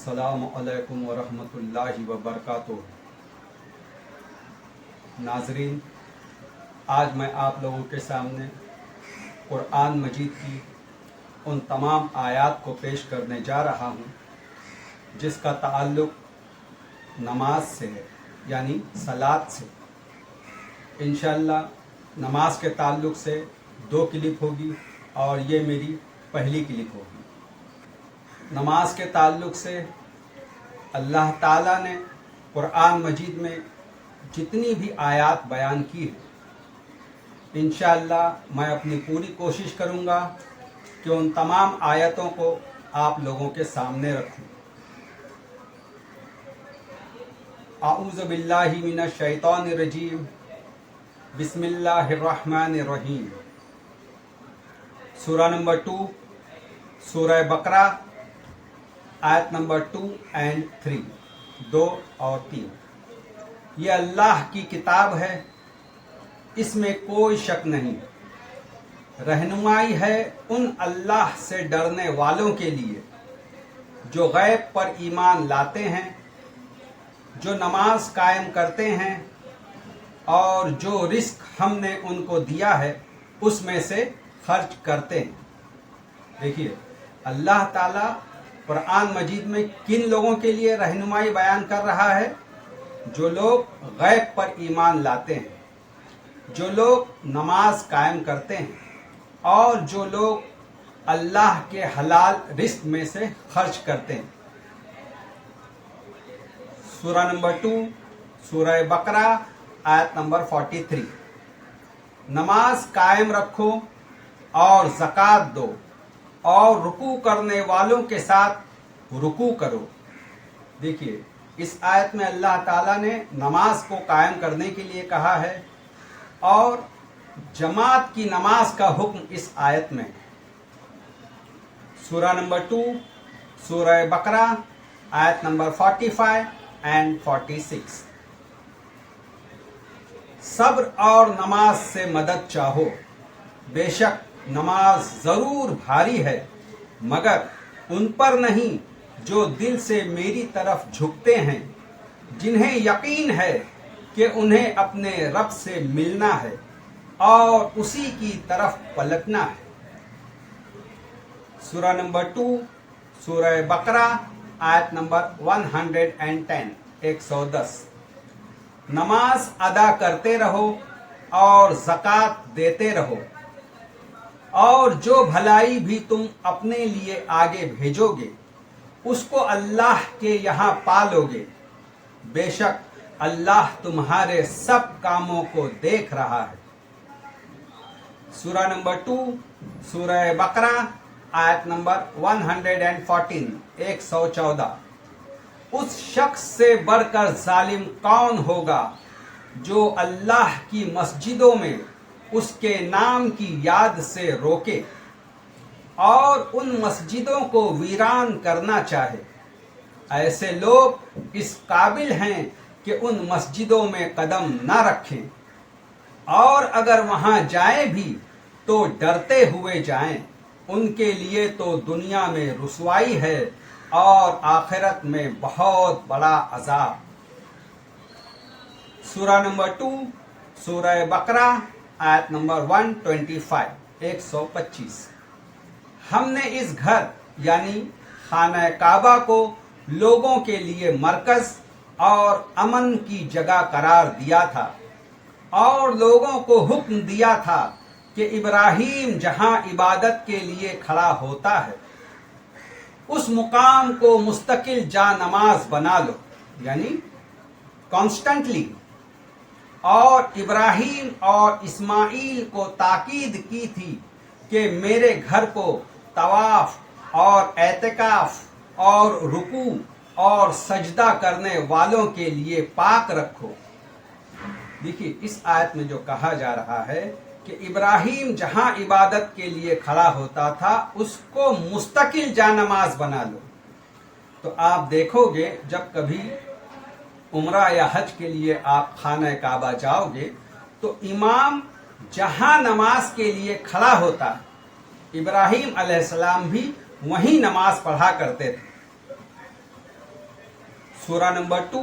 अस्सलामु अलैकुम वरहमतुल्लाहि वबरकातुहू। नाज़रीन, आज मैं आप लोगों के सामने कुरान मजीद की उन तमाम आयात को पेश करने जा रहा हूँ जिसका ताल्लुक़ नमाज से है, यानी सलात से। इंशाअल्लाह नमाज के ताल्लुक़ से 2 क्लिप होगी और ये मेरी पहली क्लिप होगी। नमाज के ताल्लुक़ से अल्लाह ताला ने कुरान मजीद में जितनी भी आयात बयान की है, इंशाअल्लाह मैं अपनी पूरी कोशिश करूँगा कि उन तमाम आयतों को आप लोगों के सामने रखूँ। आऊज़ु बिल्लाहि मिनश शैतानिर रजीम, बिस्मिल्लाहिर रहमानिर रहीम। सूरा नंबर 2, सूरह बकरा, आयत नंबर 2 और 3, 2 और 3। ये अल्लाह की किताब है, इसमें कोई शक नहीं। रहनुमाई है उन अल्लाह से डरने वालों के लिए जो गैब पर ईमान लाते हैं, जो नमाज कायम करते हैं और जो रिस्क हमने उनको दिया है उसमें से खर्च करते हैं। देखिए, अल्लाह ताला कुरान मजीद में किन लोगों के लिए रहनुमाई बयान कर रहा है? जो लोग गैब पर ईमान लाते हैं, जो लोग नमाज कायम करते हैं और जो लोग अल्लाह के हलाल रिस्क में से खर्च करते हैं। सूरा नंबर 2, सूरह बकरा, आयत नंबर 43। नमाज कायम रखो और ज़कात दो और रुकू करने वालों के साथ रुकू करो। देखिए, इस आयत में अल्लाह ताला ने नमाज को कायम करने के लिए कहा है और जमात की नमाज का हुक्म इस आयत में। सूरा नंबर 2, सूरह बकरा, आयत नंबर 45 और 46। सब्र और नमाज से मदद चाहो, बेशक नमाज जरूर भारी है, मगर उन पर नहीं जो दिल से मेरी तरफ झुकते हैं, जिन्हें यकीन है कि उन्हें अपने रब से मिलना है और उसी की तरफ पलटना है। सूरा नंबर 2, सूरह बकरा, आयत नंबर 110, 110। नमाज अदा करते रहो और ज़कात देते रहो, और जो भलाई भी तुम अपने लिए आगे भेजोगे उसको अल्लाह के यहाँ पालोगे। बेशक अल्लाह तुम्हारे सब कामों को देख रहा है। सूरा नंबर 2, सूरह बकरा, आयत नंबर 114, 114। उस शख्स से बढ़कर जालिम कौन होगा जो अल्लाह की मस्जिदों में उसके नाम की याद से रोके और उन मस्जिदों को वीरान करना चाहे। ऐसे लोग इस काबिल हैं कि उन मस्जिदों में कदम न रखें, और अगर वहां जाएं भी तो डरते हुए जाएं। उनके लिए तो दुनिया में रुसवाई है और आखिरत में बहुत बड़ा अजाब। सूरा नंबर 2, सूरह बकरा, आयत नंबर 125, 125। हमने इस घर यानी खाना काबा को लोगों के लिए मरकज और अमन की जगह करार दिया था और लोगों को हुक्म दिया था कि इब्राहीम जहां इबादत के लिए खड़ा होता है उस मुकाम को मुस्तकिल जा नमाज बना लो, यानी कॉन्स्टेंटली। और इब्राहीम और इस्माइल को ताकीद की थी कि मेरे घर को तवाफ और एतकाफ और रुकू और सजदा करने वालों के लिए पाक रखो। देखिए, इस आयत में जो कहा जा रहा है कि इब्राहीम जहां इबादत के लिए खड़ा होता था उसको मुस्तकिल जा नमाज बना लो। तो आप देखोगे, जब कभी उम्रा या हज के लिए आप खाना काबा जाओगे तो इमाम जहां नमाज के लिए खड़ा होता है, इब्राहीम अलैहिस्सलाम भी वहीं नमाज पढ़ा करते थे। सूरा नंबर 2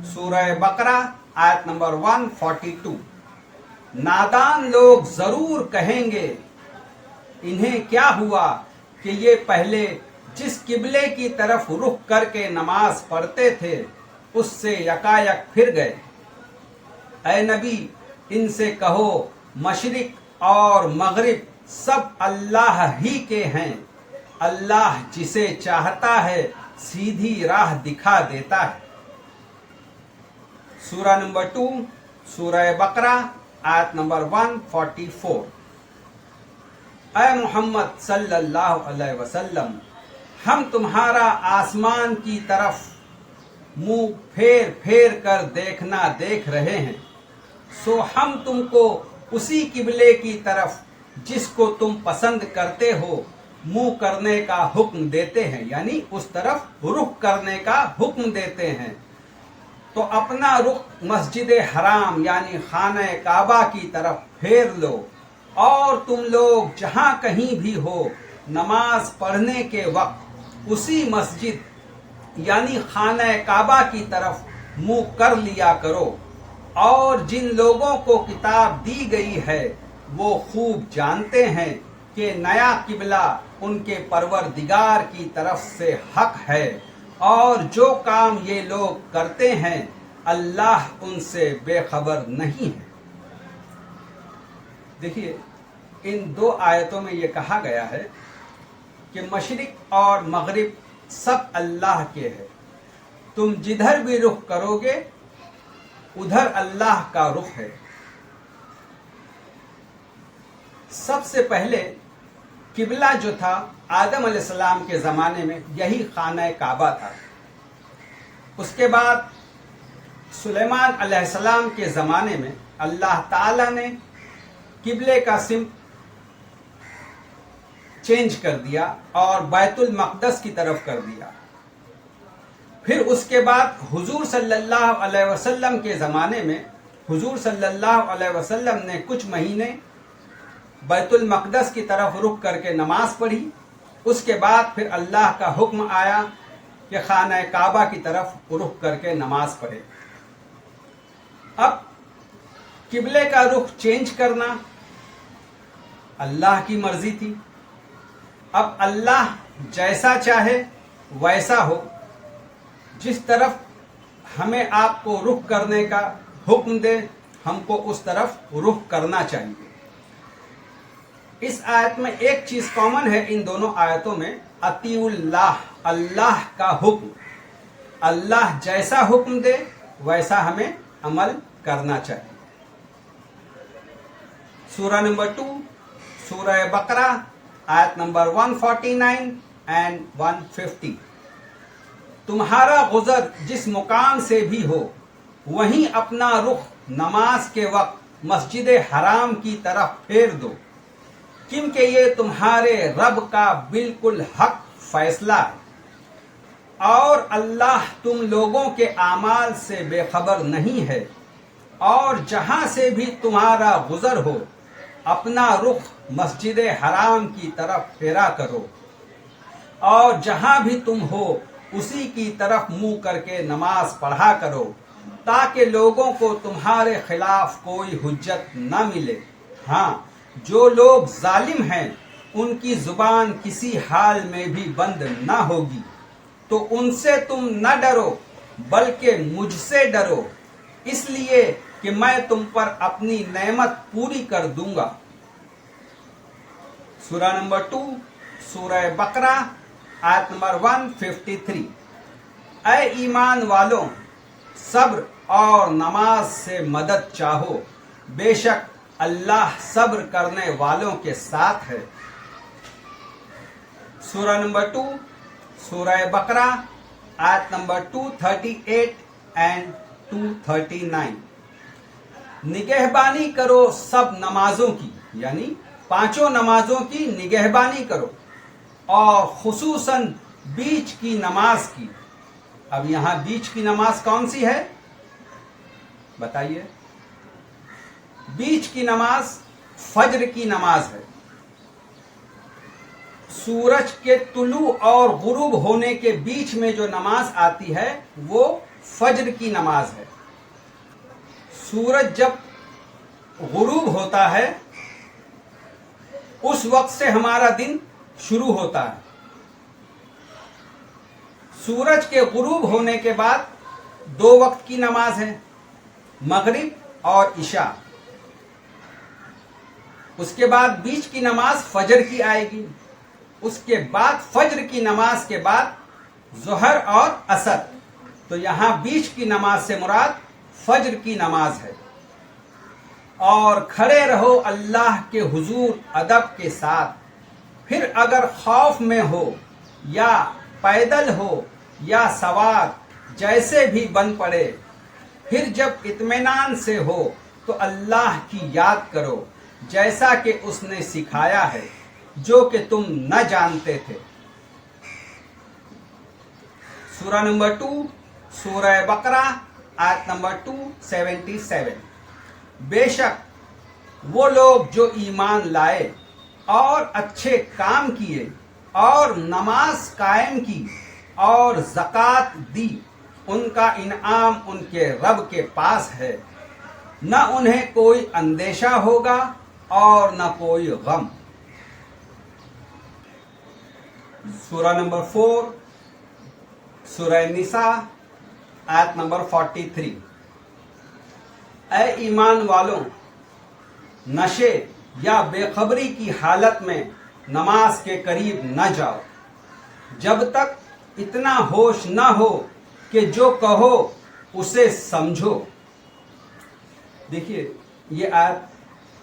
सूरह बकरा आयत नंबर 142। नादान लोग जरूर कहेंगे इन्हें क्या हुआ कि ये पहले जिस किबले की तरफ रुख करके नमाज पढ़ते थे उससे यकायक फिर गए। ऐ नबी, इनसे कहो मशरिक और मगरिब सब अल्लाह ही के हैं। अल्लाह जिसे चाहता है सीधी राह दिखा देता है। सूरा नंबर 2 सूरह बकरा आयत नंबर 144। ऐ मोहम्मद सल्लल्लाहु अलैहि वसल्लम, हम तुम्हारा आसमान की तरफ मुंह फेर फेर कर देखना देख रहे हैं, सो हम तुमको उसी किबले की तरफ जिसको तुम पसंद करते हो मुंह करने का हुक्म देते हैं, यानी उस तरफ रुख करने का हुक्म देते हैं। तो अपना रुख मस्जिद हराम यानी खाना काबा की तरफ फेर लो और तुम लोग जहां कहीं भी हो नमाज पढ़ने के वक्त उसी मस्जिद यानी खाना काबा की तरफ मुंह कर लिया करो। और जिन लोगों को किताब दी गई है वो खूब जानते हैं कि नया किबला उनके परवरदिगार की तरफ से हक है, और जो काम ये लोग करते हैं अल्लाह उनसे बेखबर नहीं है। देखिए, इन दो आयतों में ये कहा गया है कि मशरिक और मगरिब सब अल्लाह के हैं। तुम जिधर भी रुख करोगे उधर अल्लाह का रुख है। सबसे पहले किबला जो था आदम अलैहिस्सलाम के ज़माने में यही खाना काबा था। उसके बाद सुलेमान अलैहिस्सलाम के ज़माने में अल्लाह ताला ने किबले का सिम चेंज कर दिया और बैतुल मक़दस की तरफ कर दिया। फिर उसके बाद हुजूर सल्लल्लाहु अलैहि वसल्लम के ज़माने में हुजूर सल्लल्लाहु अलैहि वसल्लम ने कुछ महीने बैतुल मक़दस की तरफ रुख करके नमाज पढ़ी। उसके बाद फिर अल्लाह का हुक्म आया कि खाना काबा की तरफ रुख करके नमाज पढ़े। अब किबले का रुख चेंज करना अल्लाह की मर्जी थी। अब अल्लाह जैसा चाहे वैसा हो, जिस तरफ हमें आपको रुख करने का हुक्म दे हमको उस तरफ रुख करना चाहिए। इस आयत में एक चीज कॉमन है इन दोनों आयतों में, अतीउल्लाह, अल्लाह का हुक्म। अल्लाह जैसा हुक्म दे वैसा हमें अमल करना चाहिए। सूरा नंबर 2 सूरह बकरा आयत नंबर 149 एंड 150। तुम्हारा गुजर जिस मुकाम से भी हो वहीं अपना रुख नमाज के वक्त मस्जिद हराम की तरफ फेर दो, क्योंकि ये तुम्हारे रब का बिल्कुल हक फैसला है, और अल्लाह तुम लोगों के आमाल से बेखबर नहीं है। और जहां से भी तुम्हारा गुजर हो अपना रुख मस्जिद हराम की तरफ फेरा करो, और जहां भी तुम हो उसी की तरफ मुंह करके नमाज पढ़ा करो, ताकि लोगों को तुम्हारे खिलाफ कोई हुज्जत न मिले। हाँ, जो लोग जालिम हैं उनकी जुबान किसी हाल में भी बंद न होगी, तो उनसे तुम न डरो बल्कि मुझसे डरो, इसलिए कि मैं तुम पर अपनी नेमत पूरी कर दूंगा। सूरा नंबर 2 सूरह बकरा आयत नंबर 153। ऐ ईमान वालों, सब्र और नमाज से मदद चाहो, बेशक अल्लाह सब्र करने वालों के साथ है। सूरा नंबर 2 सूरह बकरा आयत नंबर 238 एंड 239। निगहबानी करो सब नमाजों की, यानी पांचों नमाजों की निगहबानी करो, और खुसूसन बीच की नमाज की। अब यहां बीच की नमाज कौन सी है बताइए? बीच की नमाज फज्र की नमाज है। सूरज के तुलू और गुरूब होने के बीच में जो नमाज आती है वो फज्र की नमाज है। सूरज जब गुरूब होता है उस वक्त से हमारा दिन शुरू होता है। सूरज के गुरूब होने के बाद 2 वक्त की नमाज है, मगरिब और इशा। उसके बाद बीच की नमाज फजर की आएगी। उसके बाद फजर की नमाज के बाद ज़ोहर और असर। तो यहां बीच की नमाज से मुराद फजर की नमाज है। और खड़े रहो अल्लाह के हुजूर अदब के साथ। फिर अगर खौफ में हो या पैदल हो या सवार, जैसे भी बन पड़े, फिर जब इत्मीनान से हो तो अल्लाह की याद करो, जैसा कि उसने सिखाया है, जो कि तुम न जानते थे। सूरा नंबर 2 सूरह बकरा आयत नंबर 277। बेशक वो लोग जो ईमान लाए और अच्छे काम किए और नमाज कायम की और ज़कात दी, उनका इनाम उनके रब के पास है। न उन्हें कोई अंदेशा होगा और न कोई गम। सूरा नंबर 4 सूरह निसा आयत नंबर 43। ऐ ईमान वालों, नशे या बेखबरी की हालत में नमाज के करीब न जाओ, जब तक इतना होश न हो कि जो कहो उसे समझो। देखिए, ये आयत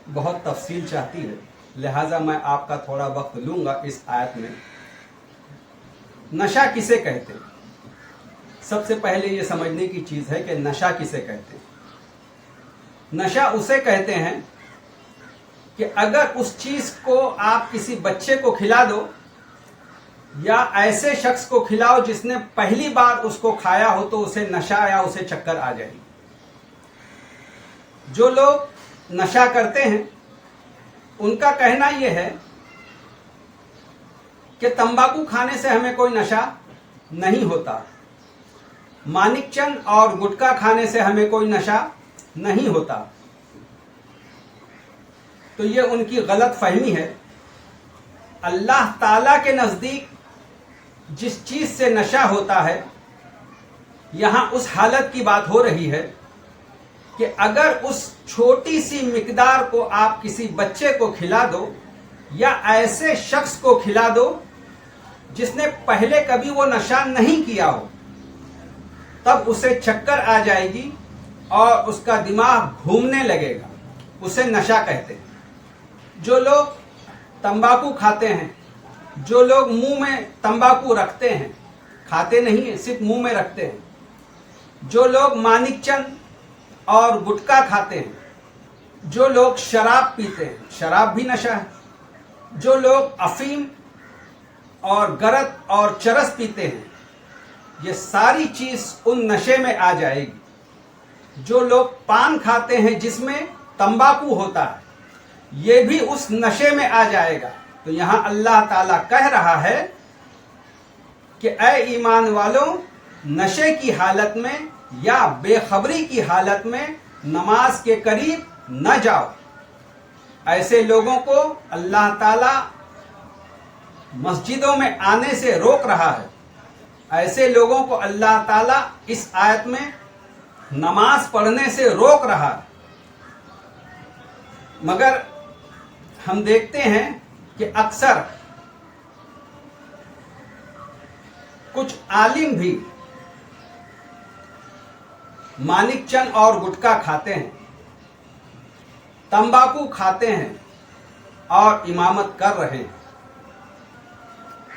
बहुत तफसील चाहती है, लिहाजा मैं आपका थोड़ा वक्त लूंगा इस आयत में। नशा किसे कहते हैं? सबसे पहले ये समझने की चीज है कि नशा किसे कहते हैं। नशा उसे कहते हैं कि अगर उस चीज को आप किसी बच्चे को खिला दो या ऐसे शख्स को खिलाओ जिसने पहली बार उसको खाया हो, तो उसे नशा या उसे चक्कर आ जाएगी। जो लोग नशा करते हैं उनका कहना यह है कि तंबाकू खाने से हमें कोई नशा नहीं होता, मानिकचंद और गुटखा खाने से हमें कोई नशा नहीं होता। तो ये उनकी गलत फहमी है। अल्लाह ताला के नजदीक जिस चीज से नशा होता है, यहां उस हालत की बात हो रही है कि अगर उस छोटी सी मिकदार को आप किसी बच्चे को खिला दो या ऐसे शख्स को खिला दो जिसने पहले कभी वो नशा नहीं किया हो, तब उसे चक्कर आ जाएगी और उसका दिमाग घूमने लगेगा। उसे नशा कहते हैं। जो लोग तंबाकू खाते हैं, जो लोग मुंह में तंबाकू रखते हैं, खाते नहीं है, सिर्फ मुंह में रखते हैं, जो लोग मानिकचंद और गुटखा खाते हैं, जो लोग शराब पीते हैं, शराब भी नशा है, जो लोग अफीम और गरत और चरस पीते हैं, ये सारी चीज उन नशे में आ जाएगी। जो लोग पान खाते हैं जिसमें तंबाकू होता है, ये भी उस नशे में आ जाएगा। तो यहां अल्लाह ताला कह रहा है कि ऐ ईमान वालों, नशे की हालत में या बेखबरी की हालत में नमाज के करीब न जाओ। ऐसे लोगों को अल्लाह ताला मस्जिदों में आने से रोक रहा है। ऐसे लोगों को अल्लाह ताला इस आयत में नमाज पढ़ने से रोक रहा है। मगर हम देखते हैं कि अक्सर कुछ आलिम भी मानिकचंद और गुटखा खाते हैं, तंबाकू खाते हैं और इमामत कर रहे हैं।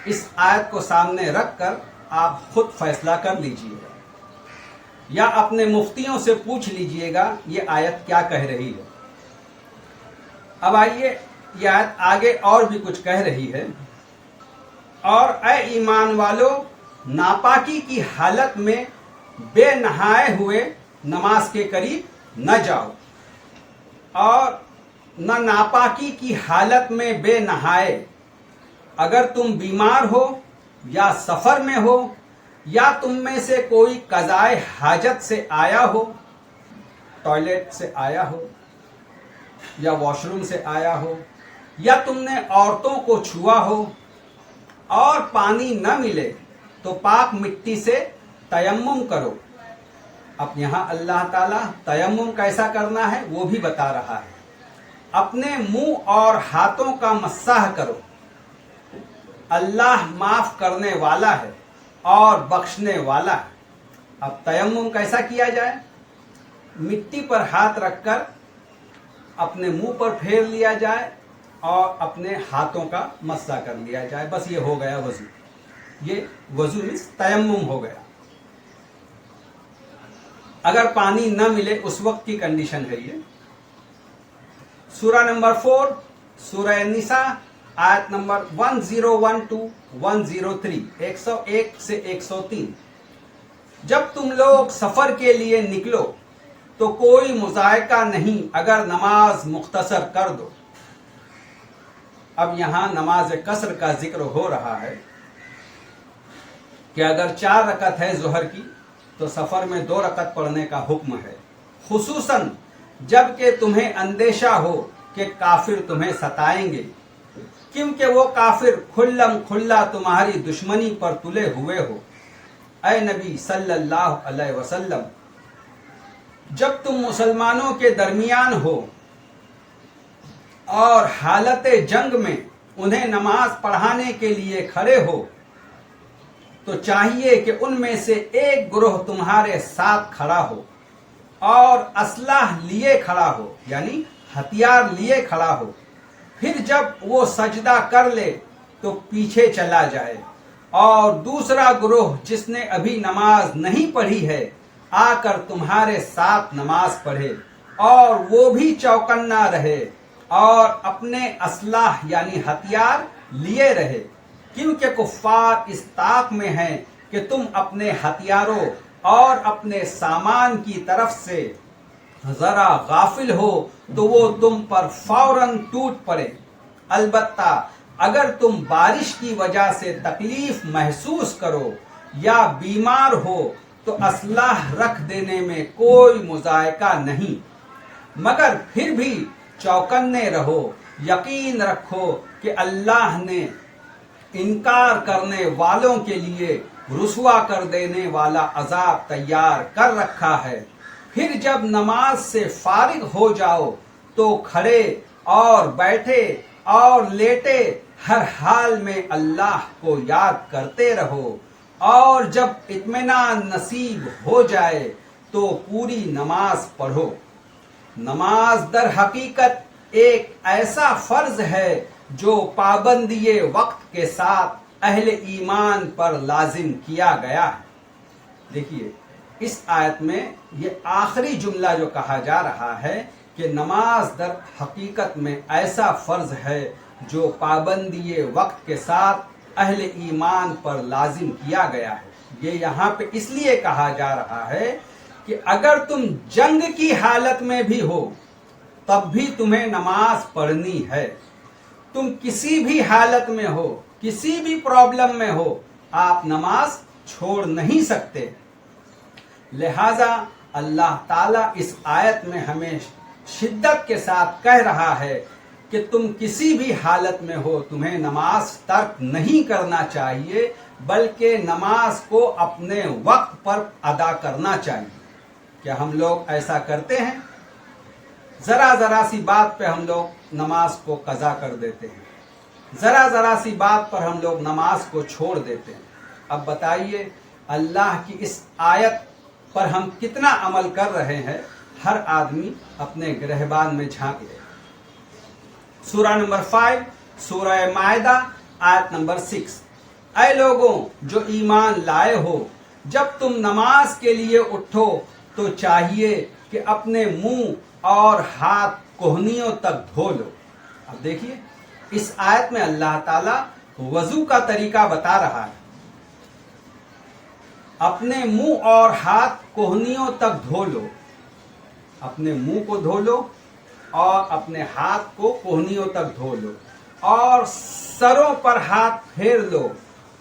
इस आयत को सामने रखकर आप खुद फैसला कर लीजिएगा या अपने मुफ्तियों से पूछ लीजिएगा ये आयत क्या कह रही है। अब आइए, ये आयत आगे और भी कुछ कह रही है। और ऐ ईमान वालों, नापाकी की हालत में बेनहाए हुए नमाज के करीब न जाओ, और न नापाकी की हालत में बेनहाए अगर तुम बीमार हो या सफर में हो या तुम में से कोई कज़ाए हाजत से आया हो, टॉयलेट से आया हो या वॉशरूम से आया हो, या तुमने औरतों को छुआ हो और पानी न मिले तो पाक मिट्टी से तयम्मुम करो। अब यहाँ अल्लाह ताला तयम्मुम कैसा करना है वो भी बता रहा है। अपने मुंह और हाथों का मस्साह करो। अल्लाह माफ करने वाला है और बख्शने वाला है। अब तयम्मुम कैसा किया जाए? मिट्टी पर हाथ रखकर अपने मुंह पर फेर लिया जाए और अपने हाथों का मस्सा कर लिया जाए, बस ये हो गया वजू। ये वजू मीन्स तयम्मुम हो गया। अगर पानी न मिले उस वक्त की कंडीशन है ये। सूरा नंबर 4 सूरह निसा आयत नंबर 101 to 103, 101 से 103। जब तुम लोग सफर के लिए निकलो तो कोई मुज़ायका नहीं अगर नमाज मुख्तसर कर दो। अब यहां नमाज कसर का जिक्र हो रहा है कि अगर 4 रकत है ज़ोहर की तो सफर में 2 रकत पढ़ने का हुक्म है, खुसूसन जबकि तुम्हें अंदेशा हो कि काफिर तुम्हें सताएंगे, क्योंकि वो काफिर खुल्लम खुल्ला तुम्हारी दुश्मनी पर तुले हुए हो। ऐ नबी सल्लल्लाहु अलैहि वसल्लम, जब तुम मुसलमानों के दरमियान हो और हालत जंग में उन्हें नमाज पढ़ाने के लिए खड़े हो तो चाहिए कि उनमें से एक ग्रोह तुम्हारे साथ खड़ा हो और असलाह लिए खड़ा हो, यानी हथियार लिए खड़ा हो। फिर जब वो सजदा कर ले तो पीछे चला जाए और दूसरा ग्रोह जिसने अभी नमाज नहीं पढ़ी है आकर तुम्हारे साथ नमाज पढ़े और वो भी चौकन्ना रहे और अपने असलाह यानी हथियार लिए रहे, क्योंकि कुफ्फार इस ताक में हैं कि तुम अपने हथियारों और अपने सामान की तरफ से जरा गाफिल हो तो वो तुम पर फौरन टूट पड़े। अलबत्ता अगर तुम बारिश की वजह से तकलीफ महसूस करो या बीमार हो तो असलाह रख देने में कोई मुज़ायका नहीं, मगर फिर भी चौकन्ने रहो। यकीन रखो कि अल्लाह ने इनकार करने वालों के लिए रुसवा कर देने वाला अजाब तैयार कर रखा है। फिर जब नमाज से फारिग हो जाओ तो खड़े और बैठे और लेटे हर हाल में अल्लाह को याद करते रहो, और जब इत्मीनान नसीब हो जाए तो पूरी नमाज पढ़ो। नमाज दर हकीकत एक ऐसा फर्ज है जो पाबंदी वक्त के साथ अहले ईमान पर लाजिम किया गया है। देखिए इस आयत में ये आखिरी जुमला जो कहा जा रहा है कि नमाज दर हकीकत में ऐसा फर्ज है जो पाबंदी वक्त के साथ अहले ईमान पर लाजिम किया गया है। ये यहाँ पे इसलिए कहा जा रहा है कि अगर तुम जंग की हालत में भी हो तब भी तुम्हें नमाज पढ़नी है। तुम किसी भी हालत में हो, किसी भी प्रॉब्लम में हो, आप नमाज छोड़ नहीं सकते। लिहाजा अल्लाह ताला इस आयत में हमें शिद्दत के साथ कह रहा है कि तुम किसी भी हालत में हो तुम्हें नमाज तर्क नहीं करना चाहिए, बल्कि नमाज को अपने वक्त पर अदा करना चाहिए। क्या हम लोग ऐसा करते हैं? जरा जरा सी बात पे हम लोग नमाज को कज़ा कर देते हैं, जरा जरा सी बात पर हम लोग नमाज को छोड़ देते हैं। अब बताइए अल्लाह की इस आयत पर हम कितना अमल कर रहे हैं? हर आदमी अपने गिरहबान में झांक ले। सूरा नंबर 5 सूरह मायदा आयत नंबर 6। ऐ लोगों जो ईमान लाए हो, जब तुम नमाज के लिए उठो तो चाहिए कि अपने मुंह और हाथ कोहनियों तक धो लो। अब देखिए इस आयत में अल्लाह ताला वजू का तरीका बता रहा है। अपने मुंह और हाथ कोहनियों तक धो लो, अपने मुंह को धो लो और अपने हाथ को कोहनियों तक धो लो। اور سروں پر ہاتھ پھیر لو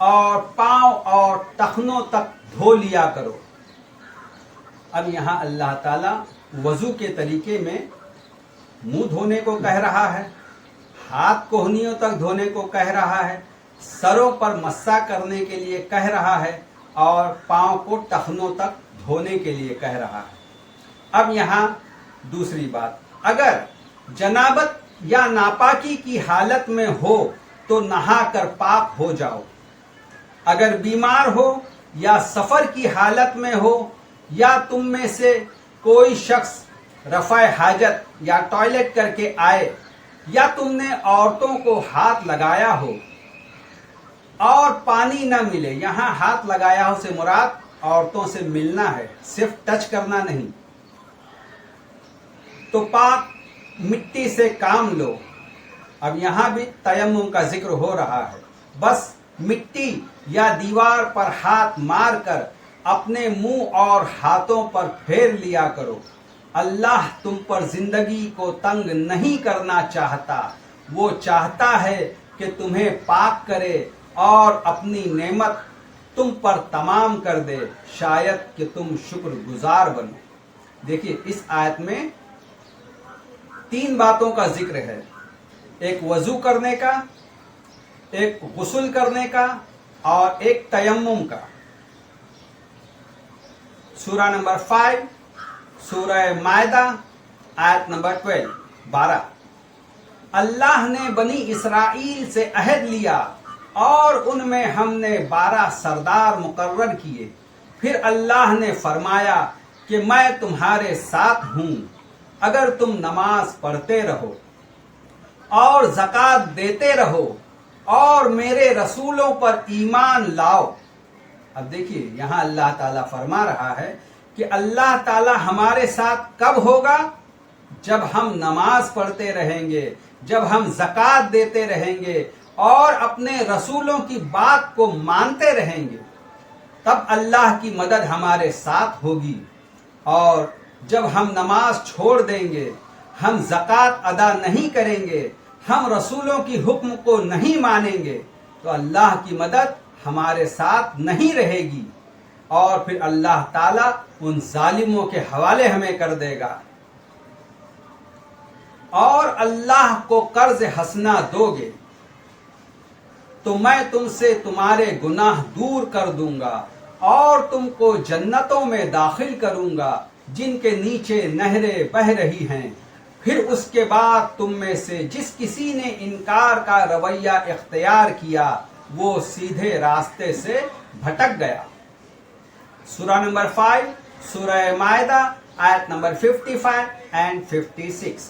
اور پاؤں اور ٹخنوں تک دھو لیا کرو. اب یہاں اللہ تعالیٰ وضو کے طریقے میں منہ دھونے کو کہہ رہا ہے، ہاتھ کوہنیوں تک دھونے کو کہہ رہا ہے، سروں پر مسح کرنے کے لیے کہہ رہا ہے اور پاؤں کو ٹخنوں تک دھونے کے لیے کہہ رہا ہے. اب یہاں دوسری بات، اگر جنابت یا ناپاکی کی حالت میں ہو تو نہا کر پاک ہو جاؤ. اگر بیمار ہو یا سفر کی حالت میں ہو یا تم میں سے کوئی شخص رفع حاجت یا ٹوائلٹ کر کے آئے یا تم نے عورتوں کو ہاتھ لگایا ہو اور پانی نہ ملے، یہاں ہاتھ لگایا ہو سے مراد عورتوں سے ملنا ہے، صرف ٹچ کرنا نہیں، تو پاک مٹی سے کام لو. اب یہاں بھی تیمم کا ذکر ہو رہا ہے. بس مٹی یا دیوار پر ہاتھ مار کر اپنے منہ اور ہاتھوں پر پھیر لیا کرو. اللہ تم پر زندگی کو تنگ نہیں کرنا چاہتا، وہ چاہتا ہے کہ تمہیں پاک کرے اور اپنی نعمت تم پر تمام کر دے، شاید کہ تم شکر گزار بنو. دیکھیے اس آیت میں 3 باتوں کا ذکر ہے، ایک وضو کرنے کا، ایک غسل کرنے کا اور ایک تیمم کا. سورہ نمبر 5 سورہ مائدہ آیت نمبر 12. اللہ نے بنی اسرائیل سے عہد لیا اور ان میں ہم نے 12 سردار مقرر کیے. پھر اللہ نے فرمایا کہ میں تمہارے ساتھ ہوں اگر تم نماز پڑھتے رہو اور زکوٰۃ دیتے رہو اور میرے رسولوں پر ایمان لاؤ. اب دیکھیے یہاں اللہ تعالیٰ فرما رہا ہے کہ اللہ تعالیٰ ہمارے ساتھ کب ہوگا؟ جب ہم نماز پڑھتے رہیں گے، جب ہم زکوٰۃ دیتے رہیں گے اور اپنے رسولوں کی بات کو مانتے رہیں گے، تب اللہ کی مدد ہمارے ساتھ ہوگی. اور جب ہم نماز چھوڑ دیں گے، ہم زکوٰۃ ادا نہیں کریں گے، ہم رسولوں کی حکم کو نہیں مانیں گے، تو اللہ کی مدد ہمارے ساتھ نہیں رہے گی اور پھر اللہ تعالیٰ ان ظالموں کے حوالے ہمیں کر دے گا. اور اللہ کو قرض حسنہ دو گے تو میں تم سے تمہارے گناہ دور کر دوں گا اور تم کو جنتوں میں داخل کروں گا جن کے نیچے نہریں بہہ رہی ہیں. پھر اس کے بعد تم میں سے جس کسی نے انکار کا رویہ اختیار کیا وہ سیدھے راستے سے بھٹک گیا. سورہ نمبر 5 سورہ مائدہ آیت نمبر 55 and 56.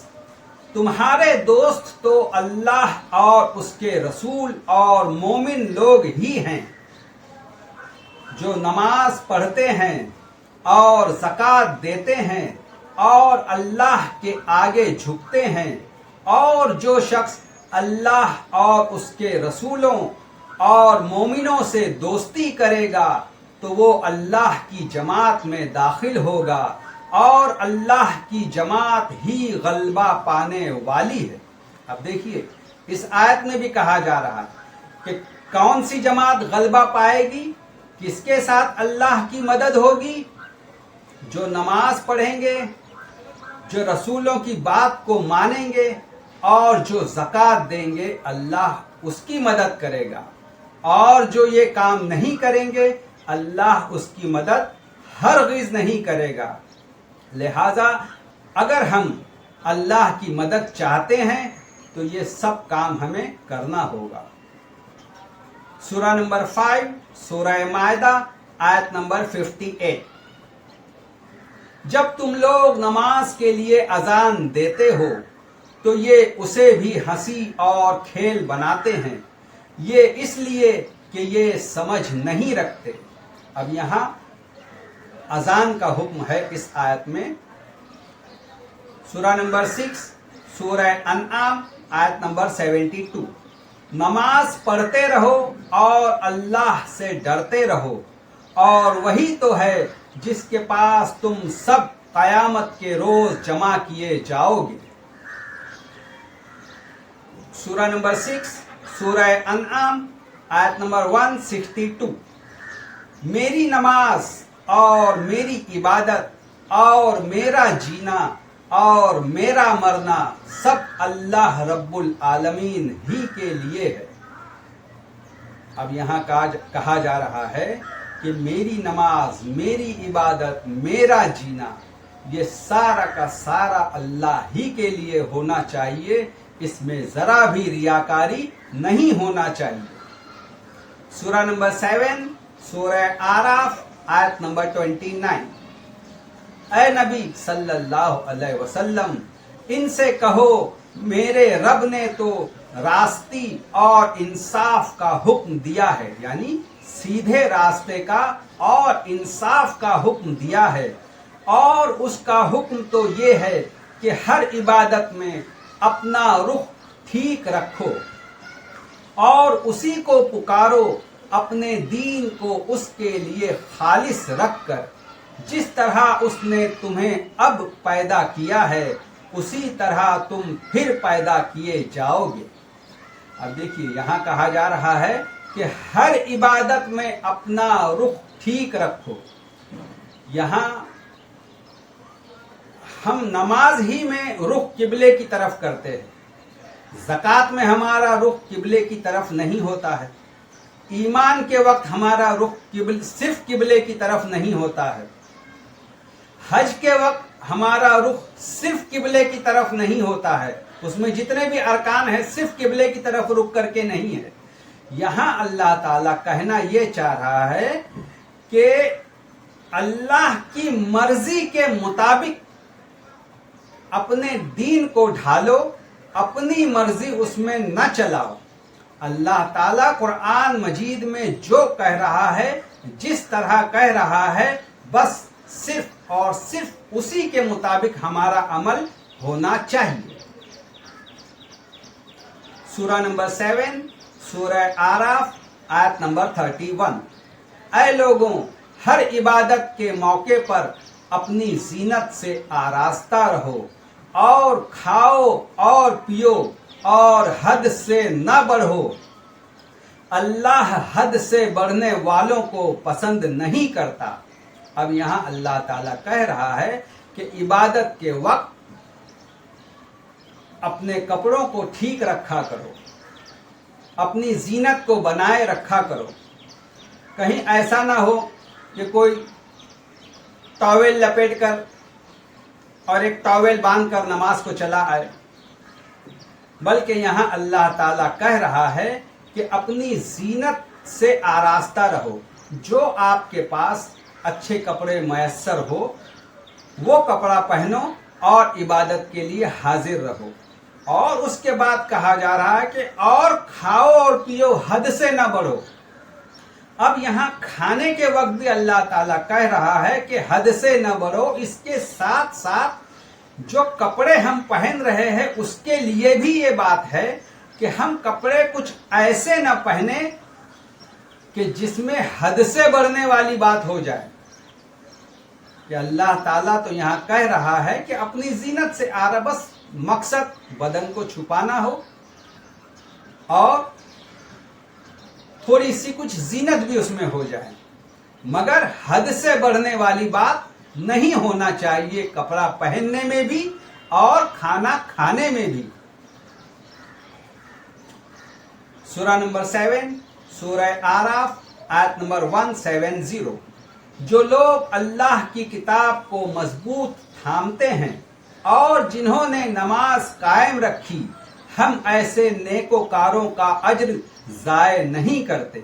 تمہارے دوست تو اللہ اور اس کے رسول اور مومن لوگ ہی ہیں جو نماز پڑھتے ہیں اور زکوٰۃ دیتے ہیں اور اللہ کے آگے جھکتے ہیں. اور جو شخص اللہ اور اس کے رسولوں اور مومنوں سے دوستی کرے گا تو وہ اللہ کی جماعت میں داخل ہوگا اور اللہ کی جماعت ہی غلبہ پانے والی ہے. اب دیکھیے اس آیت میں بھی کہا جا رہا ہے کہ کون سی جماعت غلبہ پائے گی، کس کے ساتھ اللہ کی مدد ہوگی؟ جو نماز پڑھیں گے، جو رسولوں کی بات کو مانیں گے اور جو زکوٰۃ دیں گے، اللہ اس کی مدد کرے گا. اور جو یہ کام نہیں کریں گے اللہ اس کی مدد ہرگز نہیں کرے گا. لہذا اگر ہم اللہ کی مدد چاہتے ہیں تو یہ سب کام ہمیں کرنا ہوگا. سورہ نمبر 5 سورہ مائدہ آیت نمبر 58. جب تم لوگ نماز کے لیے اذان دیتے ہو تو یہ اسے بھی ہنسی اور کھیل بناتے ہیں، یہ اس لیے کہ یہ سمجھ نہیں رکھتے. اب یہاں اذان کا حکم ہے اس آیت میں. سورہ نمبر 6 سورہ انعام آیت نمبر 72. نماز پڑھتے رہو اور اللہ سے ڈرتے رہو اور وہی تو ہے جس کے پاس تم سب قیامت کے روز جمع کیے جاؤ گے. सूरा नंबर 6 सूरह अनआम आयत नंबर 162। मेरी नमाज और मेरी इबादत और मेरा जीना और मेरा मरना सब अल्लाह रब्बुल आलमीन ही के लिए है। अब यहाँ कहा जा रहा है कि मेरी नमाज, मेरी इबादत, मेरा जीना, ये सारा का सारा अल्लाह ही के लिए होना चाहिए, इसमें जरा भी रियाकारी नहीं होना चाहिए। सूरा नंबर 7 सूरह आराफ आयत नंबर 29। ऐ नबी सल्लल्लाहु अलैहि वसल्लम, इनसे कहो मेरे रब ने तो रास्ती और इंसाफ का हुक्म दिया है, यानी सीधे रास्ते का और इंसाफ का हुक्म दिया है, और उसका हुक्म तो ये है कि हर इबादत में अपना रुख ठीक रखो और उसी को पुकारो, अपने दीन को उसके लिए खालिस रखकर। जिस तरह उसने तुम्हें अब पैदा किया है उसी तरह तुम फिर पैदा किए जाओगे। अब देखिए यहाँ कहा जा रहा है कि हर इबादत में अपना रुख ठीक रखो। यहाँ हम नमाज ही में रुख किबले की तरफ करते हैं, ज़कात में हमारा रुख किबले की तरफ नहीं होता है, ईमान के वक्त हमारा रुख सिर्फ किबले की तरफ नहीं होता है, हज के वक्त हमारा रुख सिर्फ किबले की तरफ नहीं होता है, उसमें जितने भी अरकान हैं सिर्फ किबले की तरफ रुख करके नहीं है। यहाँ अल्लाह ताला कहना ये चाह रहा है कि अल्लाह की मर्जी के मुताबिक अपने दीन को ढालो, अपनी मर्जी उसमें न चलाओ। अल्लाह ताला कुरान मजीद में जो कह रहा है, जिस तरह कह रहा है, बस सिर्फ और सिर्फ उसी के मुताबिक हमारा अमल होना चाहिए। सूरा नंबर 7 सूरह आराफ आयत नंबर 31। ऐ लोगों, हर इबादत के मौके पर अपनी जीनत से आरास्ता रहो और खाओ और पियो और हद से न बढ़ो। अल्लाह हद से बढ़ने वालों को पसंद नहीं करता। अब यहाँ अल्लाह ताला कह रहा है कि इबादत के वक्त अपने कपड़ों को ठीक रखा करो, अपनी जीनत को बनाए रखा करो। कहीं ऐसा ना हो कि कोई टॉवेल लपेट कर और एक टॉवेल बांध कर नमाज को चला आए, बल्कि यहाँ अल्लाह ताला कह रहा है कि अपनी जीनत से आरास्ता रहो। जो आपके पास अच्छे कपड़े मयस्सर हो वो कपड़ा पहनो और इबादत के लिए हाजिर रहो। और उसके बाद कहा जा रहा है कि और खाओ और पियो, हद से न बढ़ो। अब यहाँ खाने के वक्त भी अल्लाह ताला कह रहा है कि हद से न बढ़ो। इसके साथ साथ जो कपड़े हम पहन रहे हैं उसके लिए भी ये बात है कि हम कपड़े कुछ ऐसे न पहने कि जिसमें हद से बढ़ने वाली बात हो जाए। कि अल्लाह ताला तो यहाँ कह रहा है कि अपनी जीनत से आ रहा, बस मकसद बदन को छुपाना हो और थोड़ी सी कुछ जीनत भी उसमें हो जाए, मगर हद से बढ़ने वाली बात नहीं होना चाहिए, कपड़ा पहनने में भी और खाना खाने में भी। सूरा नंबर 7 सूरह आराफ आयत नंबर 170। जो लोग अल्लाह की किताब को मजबूत थामते हैं और जिन्होंने नमाज कायम रखी, हम ऐसे नेकोकारों का अज्र ज़ाय नहीं करते।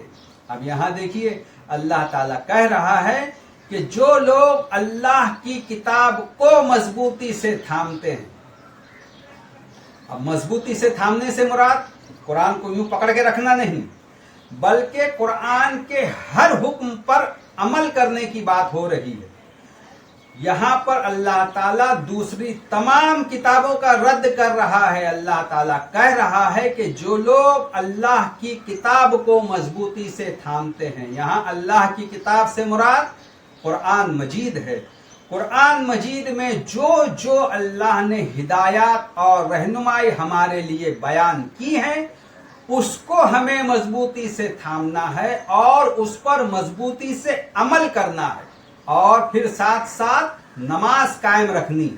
अब यहाँ देखिए अल्लाह ताला कह रहा है कि जो लोग अल्लाह की किताब को मजबूती से थामते हैं। अब मजबूती से थामने से मुराद कुरान को यूं पकड़ के रखना नहीं, बल्कि कुरान के हर हुक्म पर अमल करने की बात हो रही है। यहाँ पर अल्लाह ताला दूसरी तमाम किताबों का रद्द कर रहा है। अल्लाह ताला कह रहा है कि जो लोग अल्लाह की किताब को मजबूती से थामते हैं, यहाँ अल्लाह की किताब से मुराद कुरान मजीद है। कुरान मजीद में जो जो अल्लाह ने हिदायत और रहनुमाई हमारे लिए बयान की है उसको हमें मजबूती से थामना है और उस पर मजबूती से अमल करना है और फिर साथ साथ नमाज कायम रखनी।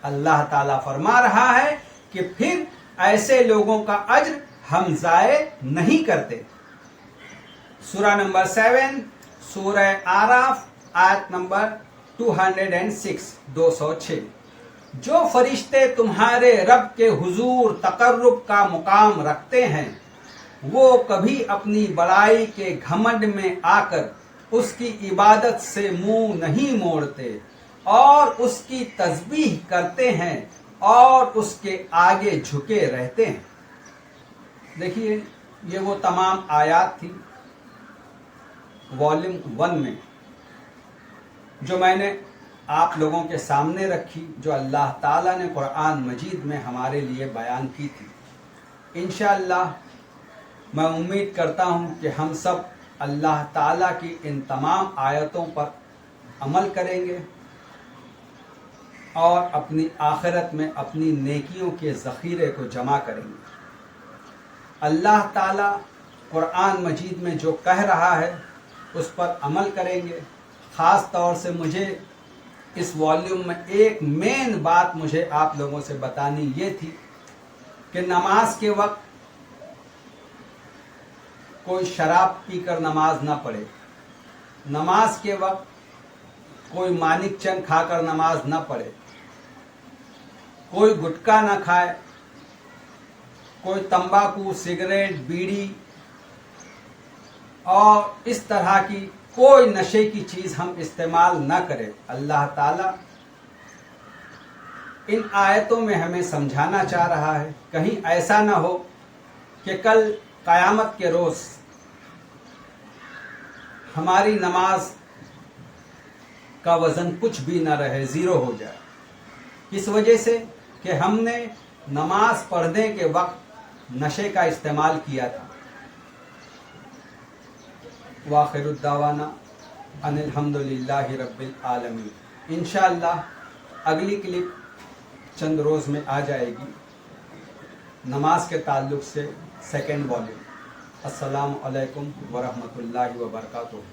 अल्लाह ताला फरमा रहा है कि फिर ऐसे लोगों का अज्र हम ज़ाये नहीं करते। सूरा नंबर 7 सूरह आराफ आयत नंबर 206 206। जो फरिश्ते तुम्हारे रब के हुजूर तकर्रुब का मुकाम रखते हैं वो कभी अपनी बड़ाई के घमंड में आकर उसकी इबादत से मुंह नहीं मोड़ते और उसकी तस्बीह करते हैं और उसके आगे झुके रहते हैं। देखिए ये वो तमाम आयत थी वॉल्यूम 1 में जो मैंने आप लोगों के सामने रखी, जो अल्लाह ताला ने कुरान मजीद में हमारे लिए बयान की थी। इंशाअल्लाह मैं उम्मीद करता हूँ कि हम सब अल्लाह ताला की इन तमाम आयतों पर अमल करेंगे और अपनी आखिरत में अपनी नेकियों के ज़ख़ीरे को जमा करेंगे। अल्लाह ताला कुरान मजीद में जो कह रहा है उस पर अमल करेंगे। ख़ास तौर से मुझे इस वॉल्यूम में एक मेन बात मुझे आप लोगों से बतानी ये थी कि नमाज के वक्त कोई शराब पीकर नमाज ना पढ़े, नमाज के वक्त कोई मानिक चंद खाकर नमाज ना पढ़े, कोई गुटखा ना खाए, कोई तंबाकू सिगरेट बीड़ी और इस तरह की कोई नशे की चीज़ हम इस्तेमाल न करें। अल्लाह ताला इन आयतों में हमें समझाना चाह रहा है कहीं ऐसा ना हो कि कल क़यामत के रोज़ हमारी नमाज का वज़न कुछ भी ना रहे, ज़ीरो हो जाए, इस वजह से कि हमने नमाज पढ़ने के वक्त नशे का इस्तेमाल किया था। वाखिरुद्दावाना अनिल हम्दुलिल्लाहि रब्बिल आलमीन। इंशाअल्लाह अगली क्लिप चंद रोज़ में आ जाएगी नमाज के ताल्लुक़ से सेकंड वॉल्यूम। अस्सलामु अलैकुम वरहमतुल्लाहि वबरकातुहू।